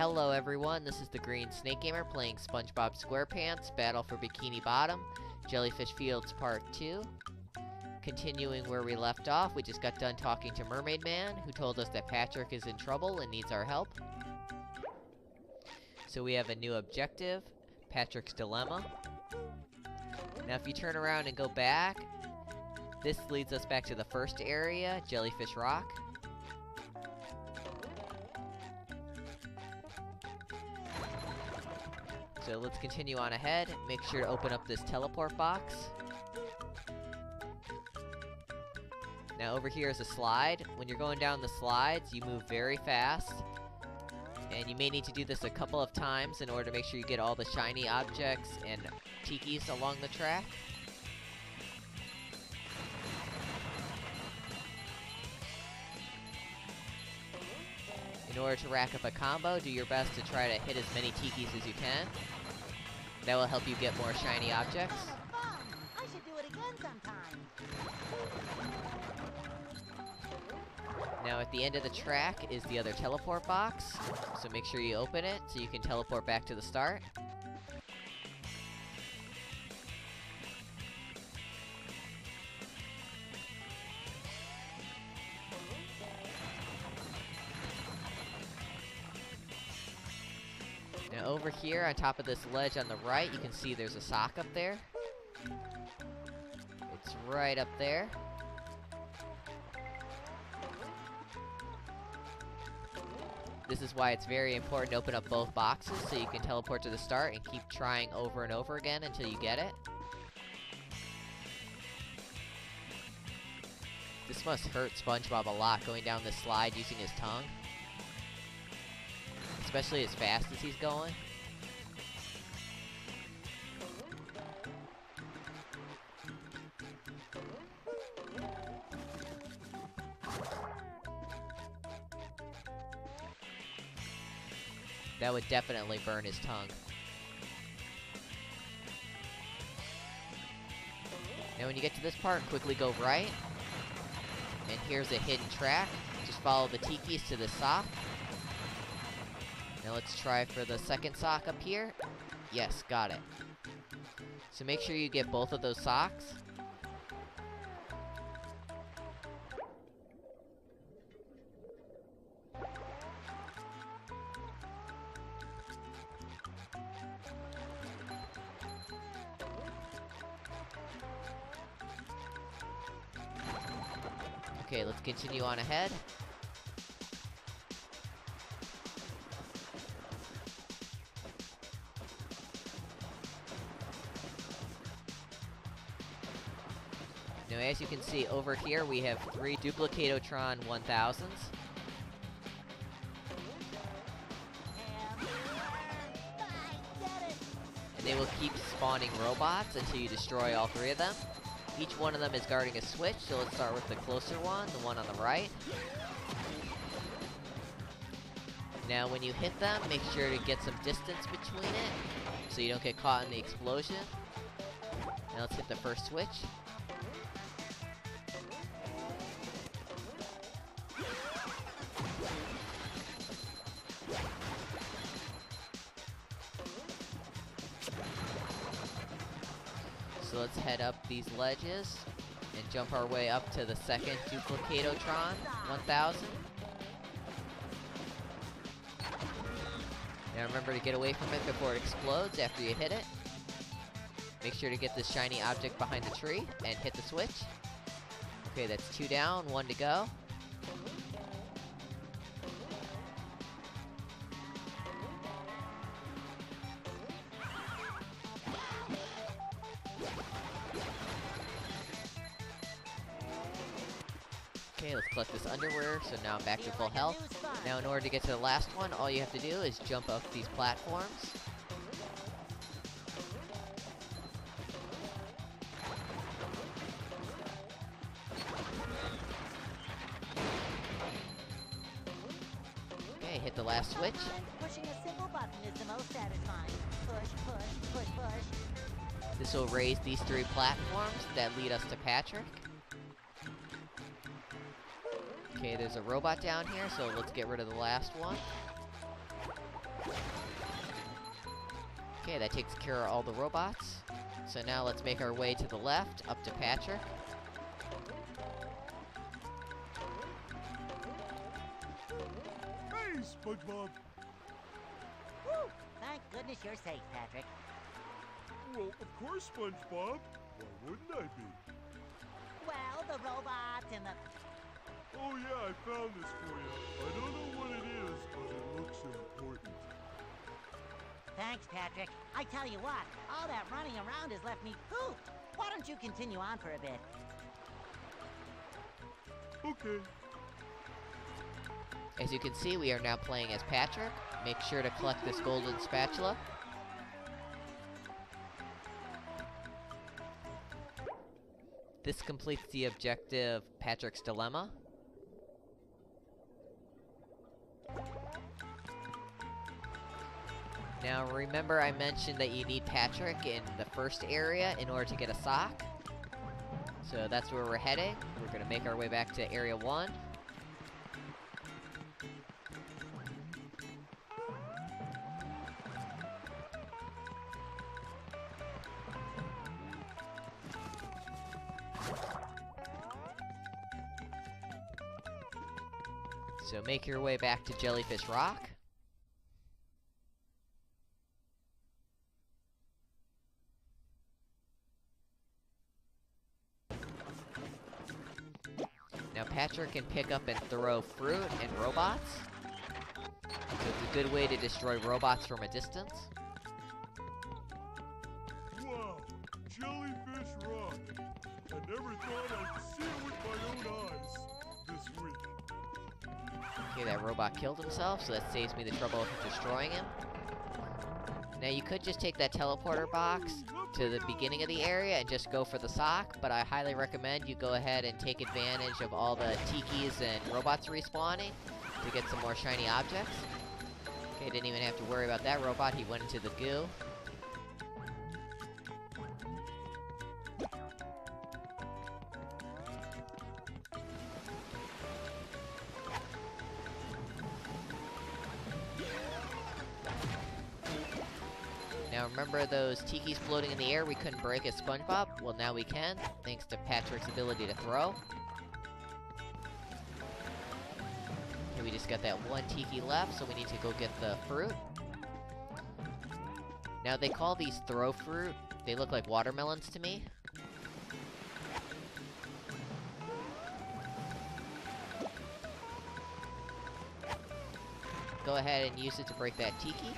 Hello everyone, this is the Green Snake Gamer playing Spongebob Squarepants, Battle for Bikini Bottom, Jellyfish Fields Part 2. Continuing where we left off, we just got done talking to Mermaid Man, who told us that Patrick is in trouble and needs our help. So we have a new objective, Patrick's Dilemma. Now if you turn around and go back, this leads us back to the first area, Jellyfish Rock. So let's continue on ahead. Make sure to open up this teleport box. Now over here is a slide. When you're going down the slides, you move very fast. And you may need to do this a couple of times in order to make sure you get all the shiny objects and tikis along the track. In order to rack up a combo, do your best to try to hit as many tikis as you can. That will help you get more shiny objects. Fun! I should do it again sometime. Now at the end of the track is the other teleport box, so make sure you open it so you can teleport back to the start. Now over here, on top of this ledge on the right, you can see there's a sock up there. It's right up there. This is why it's very important to open up both boxes so you can teleport to the start and keep trying over and over again until you get it. This must hurt SpongeBob a lot going down this slide using his tongue. Especially as fast as he's going. That would definitely burn his tongue. Now when you get to this part, quickly go right. And here's a hidden track. Just follow the tikis to the sock. Now let's try for the second sock up here. Yes, got it. So make sure you get both of those socks. Okay, let's continue on ahead. Now as you can see over here we have 3 Duplicatotron 1000s. And they will keep spawning robots until you destroy all 3 of them. Each one of them is guarding a switch, so let's start with the closer one, the one on the right. Now when you hit them, make sure to get some distance between it, so you don't get caught in the explosion. Now let's hit the first switch. So let's head up these ledges and jump our way up to the second Duplicatotron 1000. Now remember to get away from it before it explodes after you hit it. Make sure to get this shiny object behind the tree and hit the switch. Okay, that's 2 down, 1 to go. Okay, let's collect this underwear, so now I'm back to full health. Now in order to get to the last one, all you have to do is jump up these platforms. Okay, hit the last switch. Pushing a single button is the most satisfying. Push, push, push, push. This will raise these 3 platforms that lead us to Patrick. Okay, there's a robot down here, so let's get rid of the last one. Okay, that takes care of all the robots. So now let's make our way to the left, up to Patrick. Hey, Spongebob! Woo! Thank goodness you're safe, Patrick. Well, of course, Spongebob. Why wouldn't I be? Well, the robots and the... Oh yeah, I found this for you. I don't know what it is, but it looks important. Thanks, Patrick. I tell you what, all that running around has left me pooped. Why don't you continue on for a bit? Okay. As you can see, we are now playing as Patrick. Make sure to collect this golden spatula. This completes the objective, Patrick's Dilemma. Now remember I mentioned that you need Patrick in the first area in order to get a sock. So that's where we're heading. We're gonna make our way back to Area 1. So make your way back to Jellyfish Rock. Now Patrick can pick up and throw fruit and robots. So it's a good way to destroy robots from a distance. Wow, Jellyfish Rock. I never thought I'd see it with my own eyes this week. Okay, that robot killed himself, so that saves me the trouble of destroying him. Now you could just take that teleporter box to the beginning of the area and just go for the sock, but I highly recommend you go ahead and take advantage of all the tikis and robots respawning to get some more shiny objects. Okay, didn't even have to worry about that robot, he went into the goo. Now remember those tikis floating in the air we couldn't break as Spongebob? Well, now we can, thanks to Patrick's ability to throw. Okay, we just got that one tiki left, so we need to go get the fruit. Now they call these throw fruit. They look like watermelons to me. Go ahead and use it to break that tiki.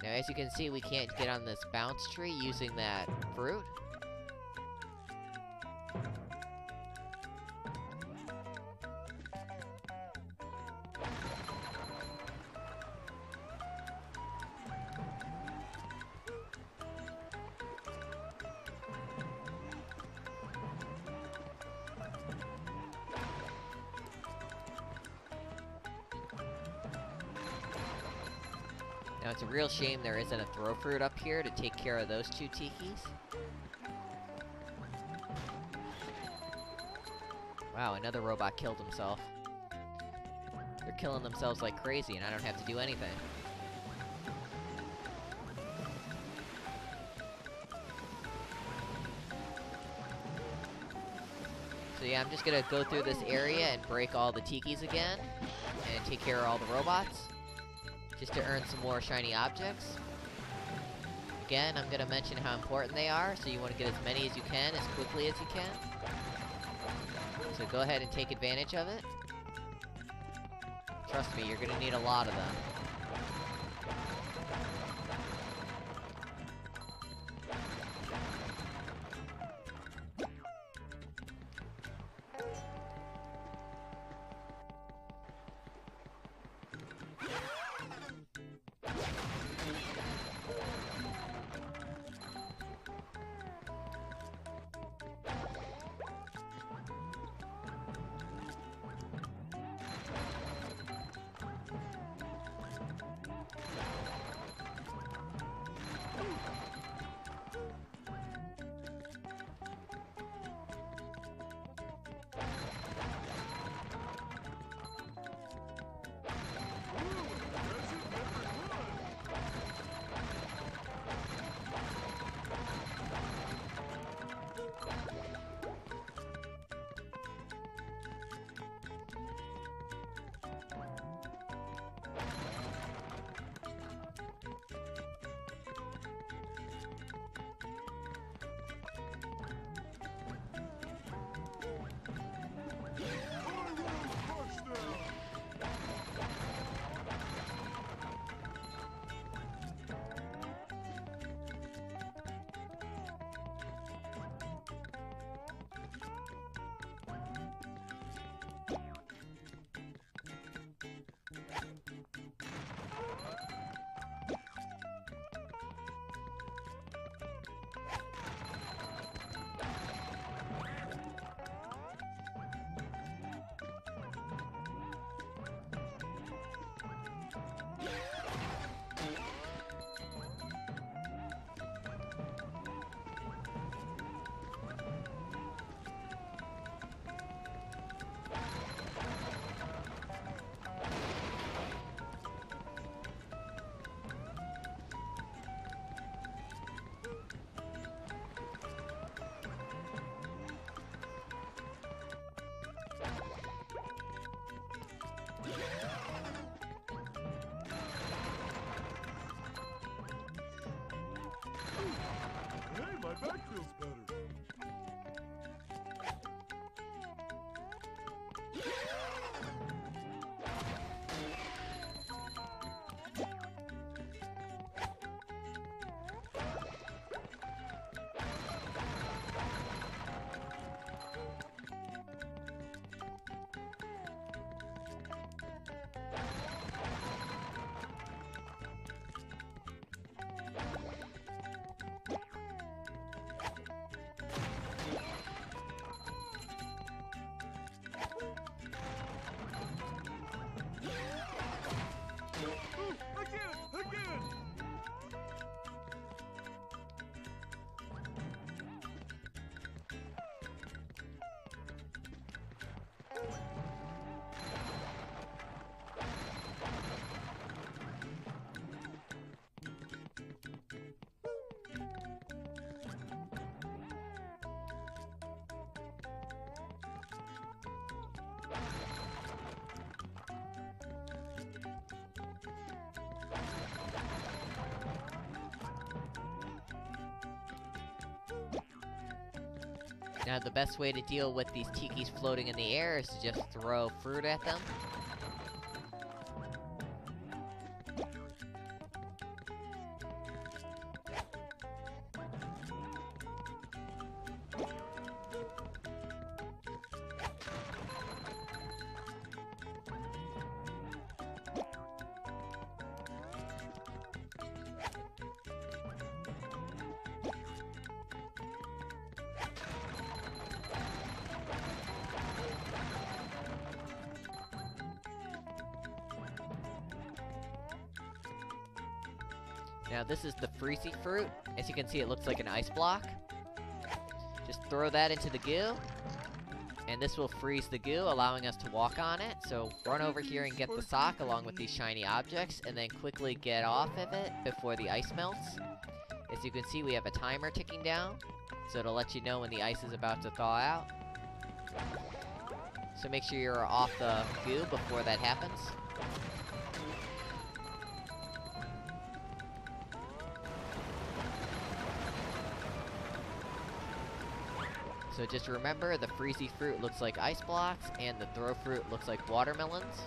Now, as you can see, we can't get on this bounce tree using that fruit. Now, it's a real shame there isn't a throw fruit up here to take care of those two tikis. Wow, another robot killed himself. They're killing themselves like crazy, and I don't have to do anything. So yeah, I'm just gonna go through this area and break all the tikis again, and take care of all the robots, just to earn some more shiny objects. Again, I'm gonna mention how important they are, so you want to get as many as you can, as quickly as you can. So go ahead and take advantage of it. Trust me, you're gonna need a lot of them. Now the best way to deal with these tikis floating in the air is to just throw fruit at them. Now this is the freezy fruit. As you can see, it looks like an ice block. Just throw that into the goo, and this will freeze the goo, allowing us to walk on it. So run over here and get the sock along with these shiny objects, and then quickly get off of it before the ice melts. As you can see, we have a timer ticking down, so it'll let you know when the ice is about to thaw out. So make sure you're off the goo before that happens. So just remember, the freezy fruit looks like ice blocks, and the throw fruit looks like watermelons.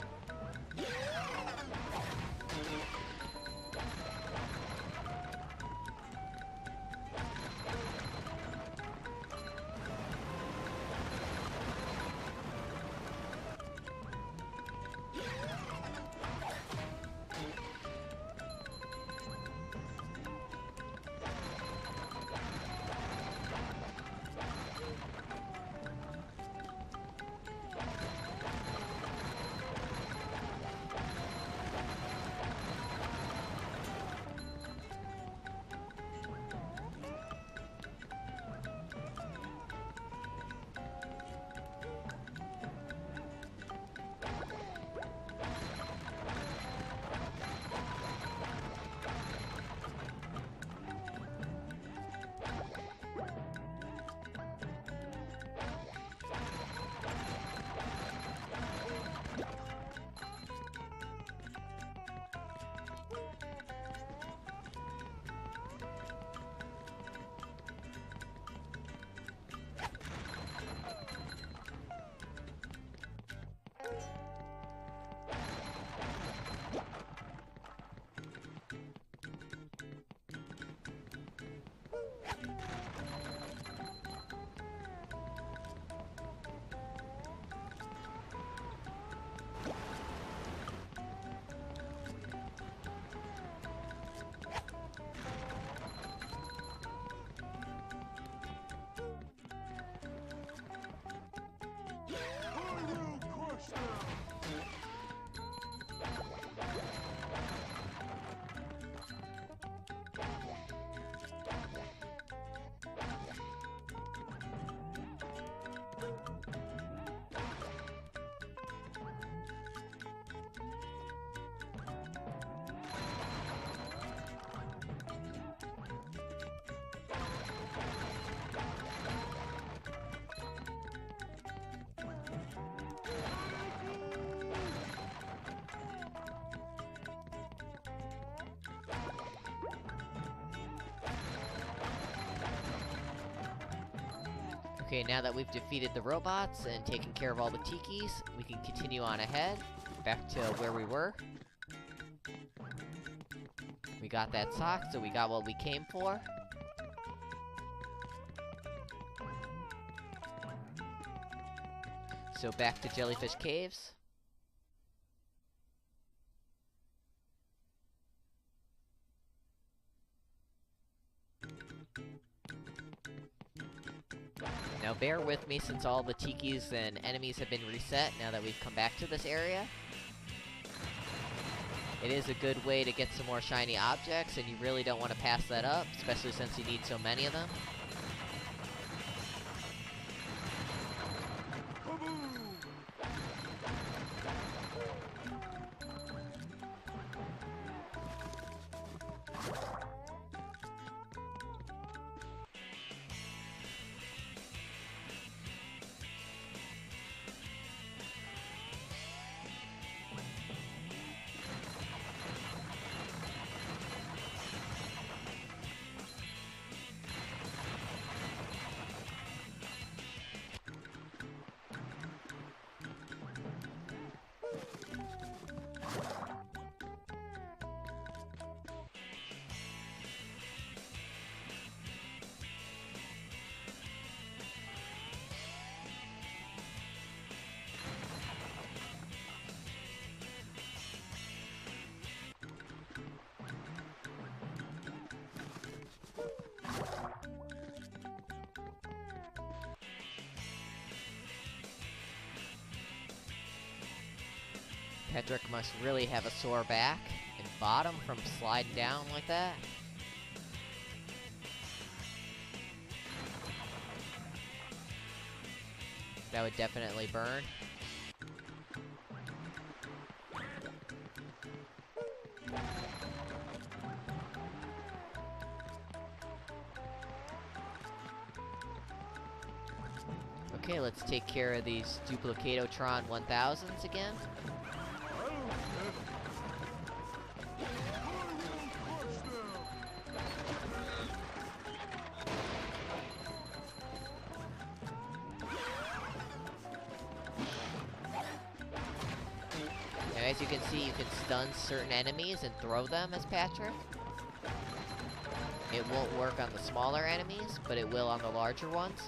Okay, now that we've defeated the robots and taken care of all the tikis, we can continue on ahead, back to where we were. We got that sock, so we got what we came for. So back to Jellyfish Caves. Now bear with me since all the tikis and enemies have been reset now that we've come back to this area. It is a good way to get some more shiny objects, and you really don't want to pass that up, especially since you need so many of them. Patrick must really have a sore back and bottom from sliding down like that. That would definitely burn. Okay, let's take care of these Duplicatotron 1000s again. Now, as you can see, you can stun certain enemies and throw them as Patrick. It won't work on the smaller enemies, but it will on the larger ones.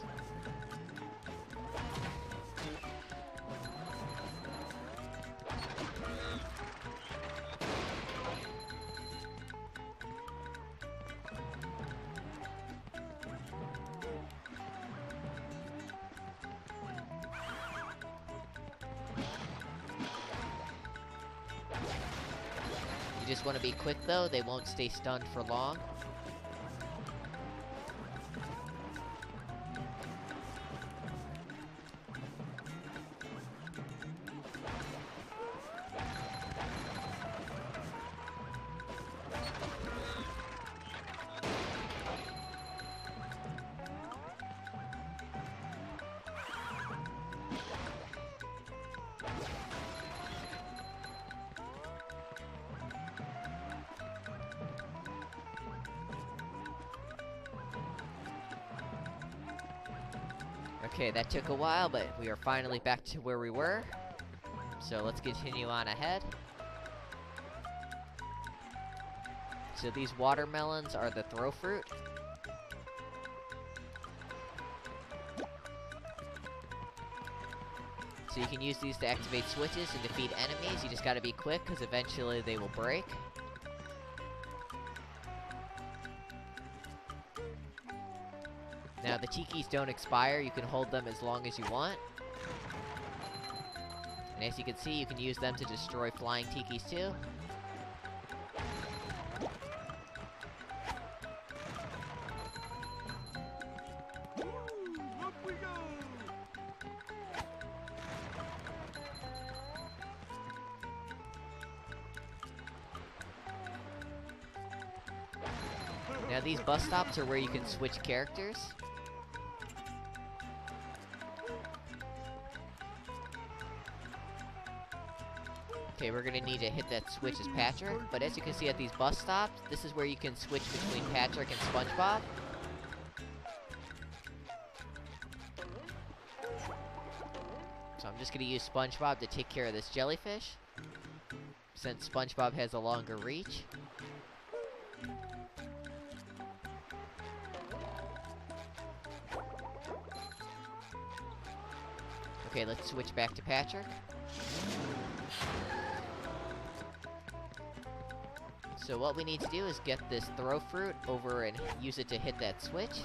You just want to be quick though, they won't stay stunned for long. Okay, that took a while, but we are finally back to where we were. So let's continue on ahead. So these watermelons are the throw fruit. So you can use these to activate switches and defeat enemies. You just gotta be quick, because eventually they will break. Now, the tikis don't expire. You can hold them as long as you want. And as you can see, you can use them to destroy flying tikis too. Up we go! Now, these bus stops are where you can switch characters. Okay, we're gonna need to hit that switch as Patrick, but as you can see at these bus stops, this is where you can switch between Patrick and Spongebob. So I'm just gonna use Spongebob to take care of this jellyfish, since Spongebob has a longer reach. Okay, let's switch back to Patrick. So what we need to do is get this throw fruit over and use it to hit that switch.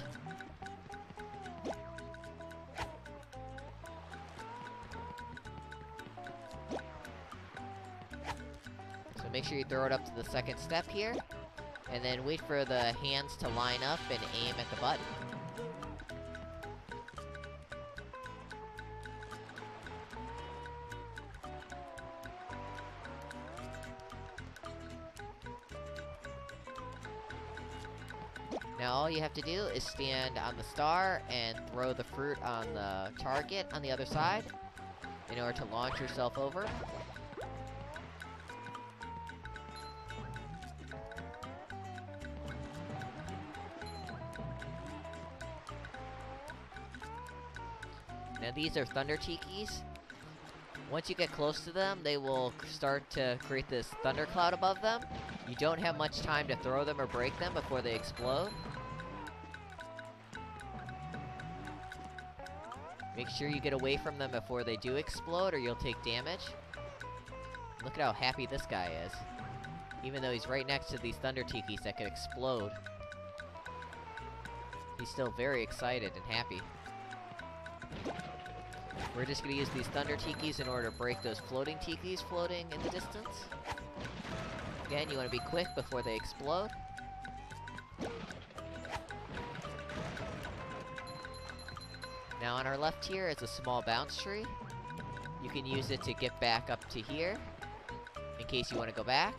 So make sure you throw it up to the second step here, and then wait for the hands to line up and aim at the button. Now all you have to do is stand on the star and throw the fruit on the target on the other side in order to launch yourself over. Now these are thunder tikis. Once you get close to them, they will start to create this thundercloud above them. You don't have much time to throw them or break them before they explode. Make sure you get away from them before they do explode or you'll take damage. Look at how happy this guy is. Even though he's right next to these thunder tikis that could explode. He's still very excited and happy. We're just gonna use these thunder tikis in order to break those floating tikis floating in the distance. Again, you want to be quick before they explode. Now on our left here is a small bounce tree. You can use it to get back up to here, in case you want to go back.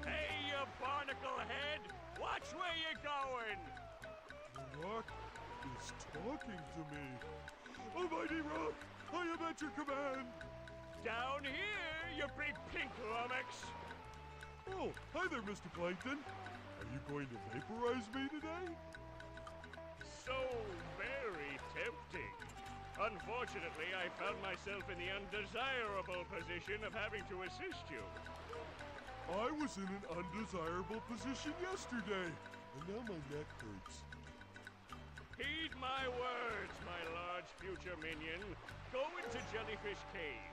Hey, you barnacle head! Watch where you're going! The rock is talking to me. Almighty Rock, I am at your command! Down here, you big pink lummox! Oh, hi there, Mr. Plankton. Are you going to vaporize me today? So very tempting. Unfortunately, I found myself in the undesirable position of having to assist you. I was in an undesirable position yesterday, and now my neck hurts. Heed my words, my large future minion. Go into Jellyfish Cave.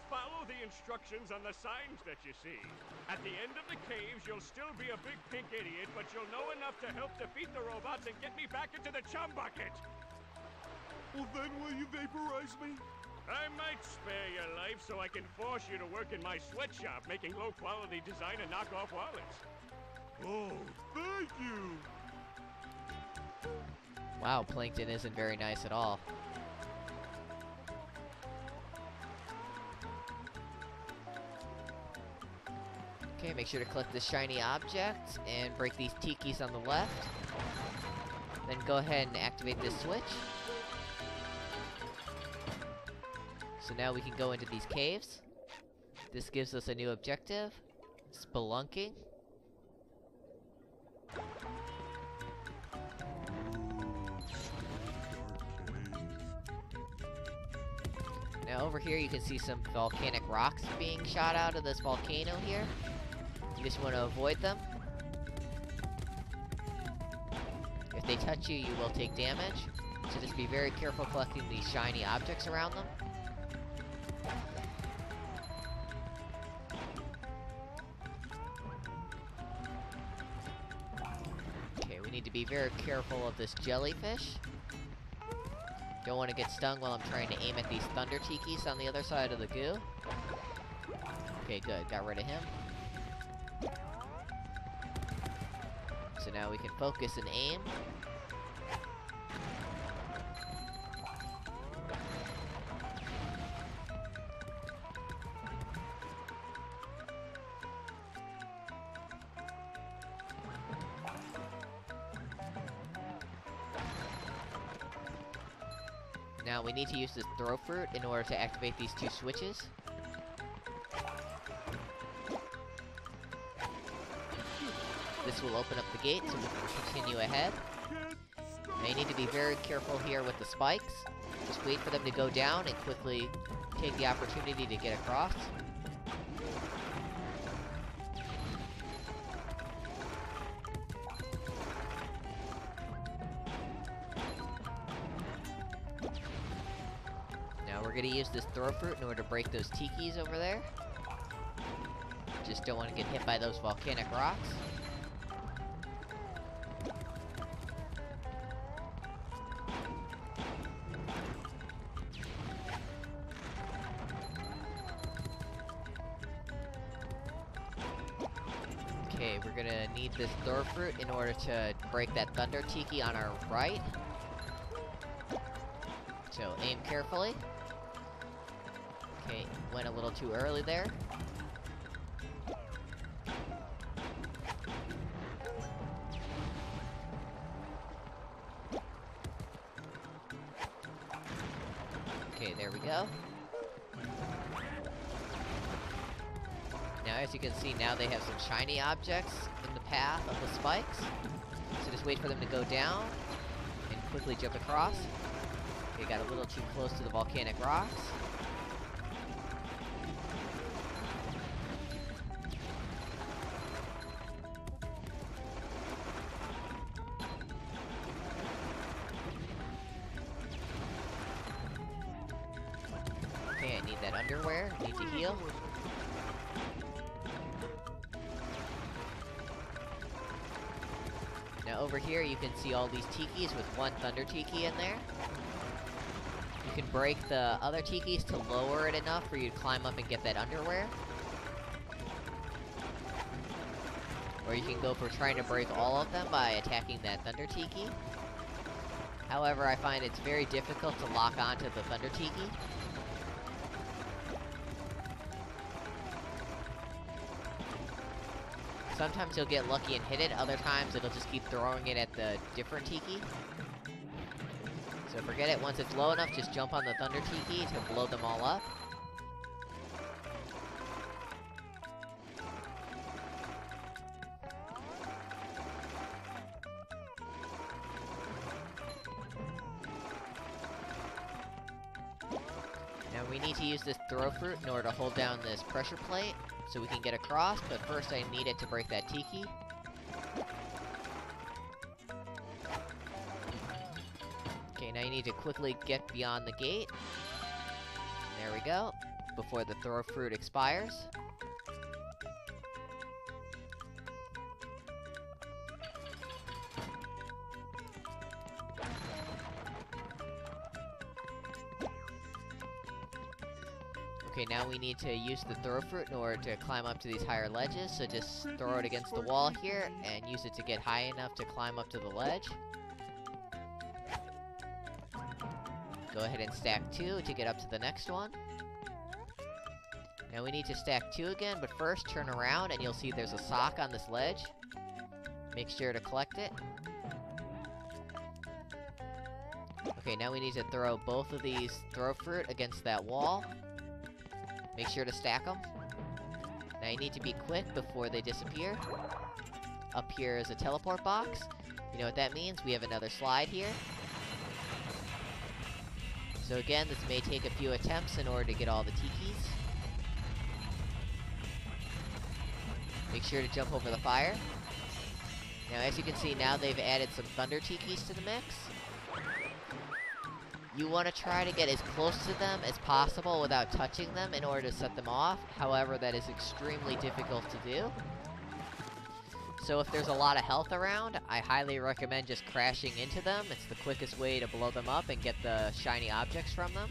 Follow the instructions on the signs that you see. At the end of the caves, you'll still be a big pink idiot, but you'll know enough to help defeat the robots and get me back into the chum bucket. Well, then will you vaporize me? I might spare your life so I can force you to work in my sweatshop making low-quality design and knockoff wallets. Oh, thank you! Wow, Plankton isn't very nice at all. Okay, make sure to collect this shiny object and break these tikis on the left. Then go ahead and activate this switch. So now we can go into these caves. This gives us a new objective, spelunking. Now over here you can see some volcanic rocks being shot out of this volcano here. You just want to avoid them. If they touch you, you will take damage. So just be very careful collecting these shiny objects around them. Okay, we need to be very careful of this jellyfish. Don't want to get stung while I'm trying to aim at these thunder tikis on the other side of the goo. Okay, good. Got rid of him. So now we can focus and aim. Now we need to use this throw fruit in order to activate these two switches. This will open up the gate so we can continue ahead. Now you need to be very careful here with the spikes. Just wait for them to go down and quickly take the opportunity to get across. Now we're gonna use this throw fruit in order to break those tikis over there. Just don't want to get hit by those volcanic rocks. Okay, we're gonna need this throw fruit in order to break that thunder tiki on our right. So aim carefully. Okay, went a little too early there. Okay, there we go. Now, as you can see, now they have some shiny objects in the path of the spikes. So just wait for them to go down and quickly jump across. Okay, got a little too close to the volcanic rocks. I need that underwear. I need to heal. Now over here you can see all these tikis with one thunder tiki in there. You can break the other tikis to lower it enough for you to climb up and get that underwear. Or you can go for trying to break all of them by attacking that thunder tiki. However, I find it's very difficult to lock onto the thunder tiki. Sometimes you'll get lucky and hit it, other times it'll just keep throwing it at the different tiki. So forget it, once it's low enough, just jump on the thunder tiki to blow them all up. Now we need to use this throw fruit in order to hold down this pressure plate, so we can get across, but first I need it to break that tiki. Okay, now you need to quickly get beyond the gate. There we go, before the throw fruit expires. Okay, now we need to use the throw fruit in order to climb up to these higher ledges, so just throw it against the wall here, and use it to get high enough to climb up to the ledge. Go ahead and stack 2 to get up to the next one. Now we need to stack 2 again, but first turn around and you'll see there's a sock on this ledge. Make sure to collect it. Okay, now we need to throw both of these throw fruit against that wall. Make sure to stack them. Now you need to be quick before they disappear. Up here is a teleport box. You know what that means? We have another slide here. So again, this may take a few attempts in order to get all the tikis. Make sure to jump over the fire. Now as you can see, now they've added some thunder tikis to the mix. You want to try to get as close to them as possible without touching them in order to set them off. However, that is extremely difficult to do. So if there's a lot of health around, I highly recommend just crashing into them. It's the quickest way to blow them up and get the shiny objects from them.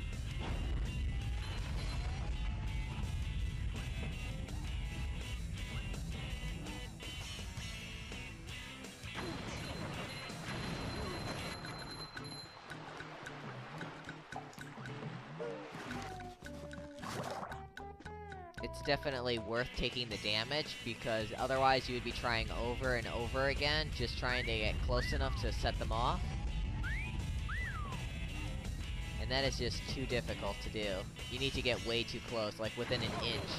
It's definitely worth taking the damage, because otherwise you would be trying over and over again, just trying to get close enough to set them off. And that is just too difficult to do. You need to get way too close, like within an inch.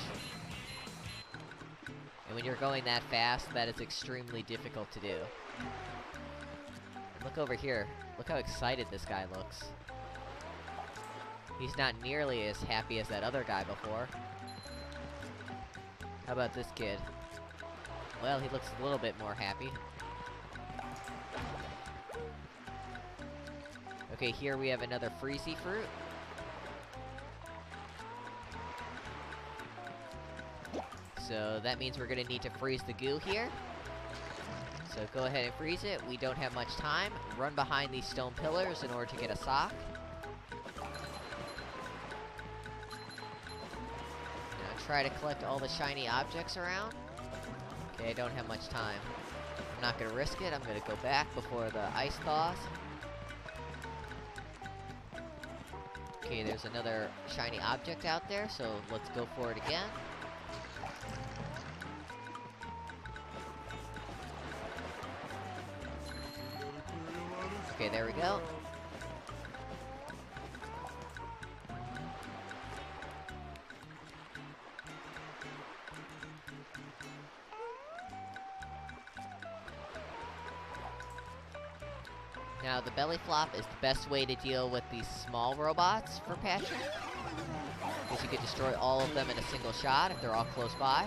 And when you're going that fast, that is extremely difficult to do. And look over here. Look how excited this guy looks. He's not nearly as happy as that other guy before. How about this kid? Well, he looks a little bit more happy. Okay, here we have another freezy fruit. So that means we're gonna need to freeze the goo here. So go ahead and freeze it. We don't have much time. Run behind these stone pillars in order to get a sock. Try to collect all the shiny objects around. Okay, I don't have much time. I'm not gonna risk it. I'm gonna go back before the ice thaws. Okay, there's another shiny object out there, so let's go for it again. Okay, there we go. Now, the belly flop is the best way to deal with these small robots for Patrick, because you could destroy all of them in a single shot if they're all close by.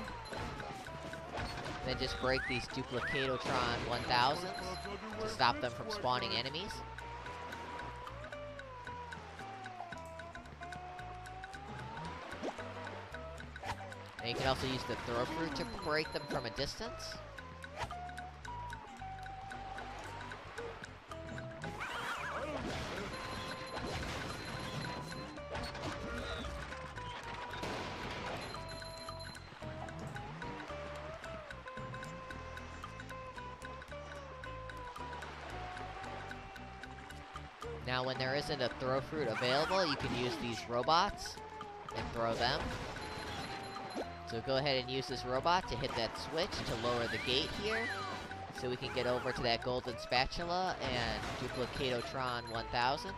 Then just break these Duplicatotron 1000s to stop them from spawning enemies. And you can also use the throw fruit to break them from a distance. Now, when there isn't a throw fruit available, you can use these robots and throw them. So go ahead and use this robot to hit that switch to lower the gate here, so we can get over to that golden spatula and Duplicatotron 1000.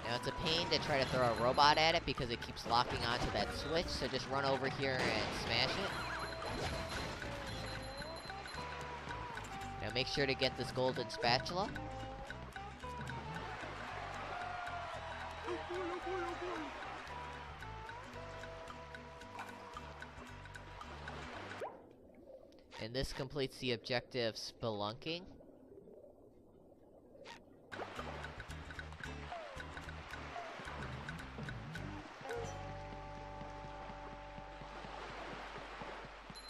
Now, it's a pain to try to throw a robot at it because it keeps locking onto that switch, so just run over here and smash it. Now make sure to get this golden spatula. And this completes the objective spelunking.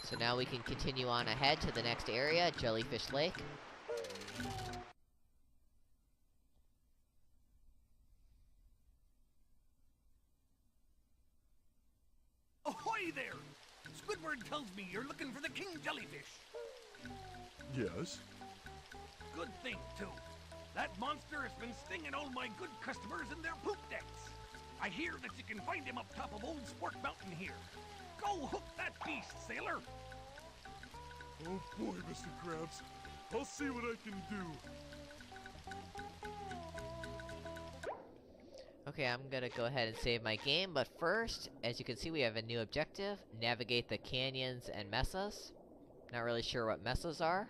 So now we can continue on ahead to the next area, Jellyfish Lake. Ahoy there! Squidward tells me you're looking for the king jellyfish. Yes? Good thing, too. That monster has been stinging all my good customers in their poop decks. I hear that you can find him up top of Old Sport Mountain here. Go hook that beast, sailor! Oh boy, Mr. Krabs. I'll see what I can do. Okay, I'm gonna go ahead and save my game, but first, as you can see, we have a new objective. Navigate the canyons and mesas. Not really sure what mesas are.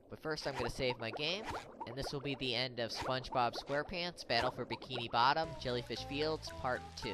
But first, I'm gonna save my game, and this will be the end of SpongeBob SquarePants Battle for Bikini Bottom, Jellyfish Fields, Part 2.